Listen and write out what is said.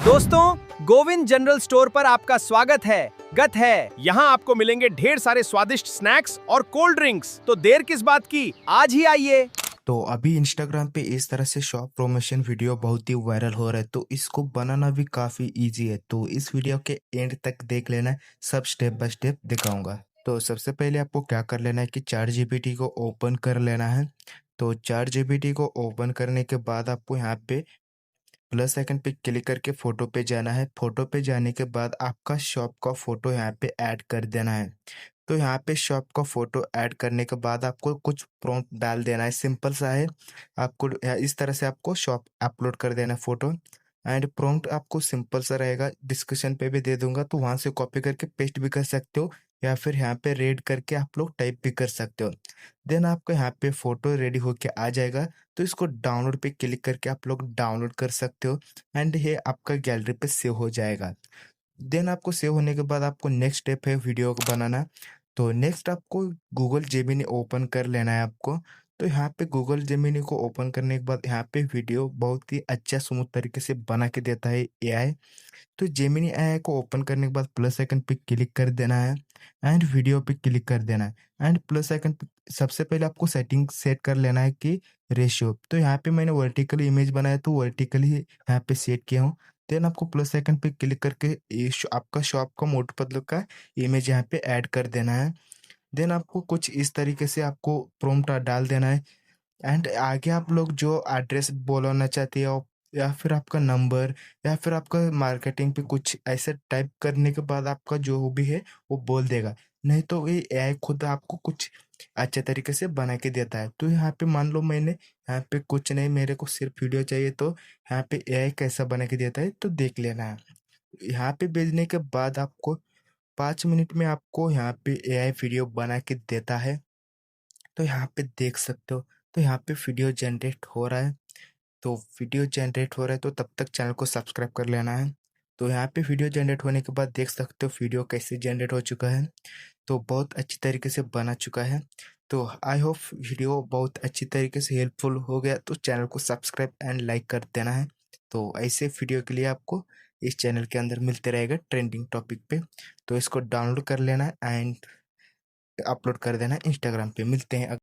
दोस्तों, Govind general store पर आपका स्वागत है। गत है यहाँ आपको मिलेंगे ढेर सारे स्वादिष्ट स्नैक्स और कोल्ड ड्रिंक्स। तो देर किस बात की, आज ही आइए। तो अभी इंस्टाग्राम पे इस तरह से शॉप प्रमोशन वीडियो बहुत ही वायरल हो रहा है, तो इसको बनाना भी काफ़ी इजी है। तो इस वीडियो के एंड तक देख लेना है, सब स्टेप बाय स्टेप दिखाऊंगा। तो सबसे पहले आपको क्या कर लेना है कि चैट जीपीटी को ओपन कर लेना है। तो चैट जीपीटी को ओपन करने के बाद आपको यहाँ पे प्लस आइकन पे क्लिक करके फ़ोटो पे जाना है। फ़ोटो पे जाने के बाद आपका शॉप का फ़ोटो यहाँ पे ऐड कर देना है। तो यहाँ पे शॉप का फ़ोटो ऐड करने के बाद आपको कुछ प्रॉम्प्ट डाल देना है, सिंपल सा है। आपको इस तरह से आपको शॉप अपलोड कर देना है फ़ोटो, एंड प्रॉम्प्ट आपको सिंपल सा रहेगा, डिस्क्रिप्शन पे भी दे दूँगा, तो वहाँ से कॉपी करके पेस्ट भी कर सकते हो, या फिर यहाँ पे रेड करके आप लोग टाइप भी कर सकते हो। देन आपको यहाँ पे फ़ोटो रेडी होके आ जाएगा, तो इसको डाउनलोड पे क्लिक करके आप लोग डाउनलोड कर सकते हो, एंड ये आपका गैलरी पे सेव हो जाएगा। देन आपको सेव होने के बाद आपको नेक्स्ट स्टेप है वीडियो को बनाना। तो नेक्स्ट आपको गूगल जेमिनी ओपन कर लेना है आपको। तो यहाँ पे गूगल जेमिनी को ओपन करने के बाद यहाँ पे वीडियो बहुत ही अच्छा स्मूथ तरीके से बना के देता है एआई। तो जेमिनी एआई को ओपन करने के बाद प्लस आइकन पे क्लिक कर देना है, एंड वीडियो पे क्लिक कर देना है, एंड प्लस आइकन पे सबसे पहले आपको सेटिंग सेट कर लेना है कि रेशियो। तो यहाँ पे मैंने वर्टिकली इमेज बनाया, तो वर्टिकली यहाँ पे सेट किया हूँ। देन आपको प्लस आइकन पे क्लिक करके आपका शॉप का मोटू पतलू का इमेज यहाँ पे ऐड कर देना है। देन आपको कुछ इस तरीके से आपको प्रॉम्प्ट डाल देना है, एंड आगे आप लोग जो एड्रेस बोलना चाहते हो, या फिर आपका नंबर, या फिर आपका मार्केटिंग पे कुछ ऐसे टाइप करने के बाद आपका जो भी है वो बोल देगा। नहीं तो ये एआई खुद आपको कुछ अच्छे तरीके से बना के देता है। तो यहाँ पे मान लो मैंने यहाँ पे कुछ नहीं, मेरे को सिर्फ वीडियो चाहिए, तो यहाँ पे एआई कैसा बना के देता है तो देख लेना है। यहाँ पे भेजने के बाद आपको 5 मिनट में आपको यहाँ पे एआई वीडियो बना के देता है। तो यहाँ पे देख सकते हो, तो यहाँ पे वीडियो जनरेट हो रहा है। तो वीडियो जनरेट हो रहा है, तो तब तक चैनल को सब्सक्राइब कर लेना है। तो यहाँ पे वीडियो जनरेट होने के बाद देख सकते हो वीडियो कैसे जनरेट हो चुका है। तो बहुत अच्छी तरीके से बना चुका है। तो आई होप वीडियो बहुत अच्छी तरीके से हेल्पफुल हो गया, तो चैनल को सब्सक्राइब एंड लाइक कर देना है। तो ऐसे वीडियो के लिए आपको इस चैनल के अंदर मिलते रहेगा ट्रेंडिंग टॉपिक पे। तो इसको डाउनलोड कर लेना है एंड अपलोड कर देना है इंस्टाग्राम पे। मिलते हैं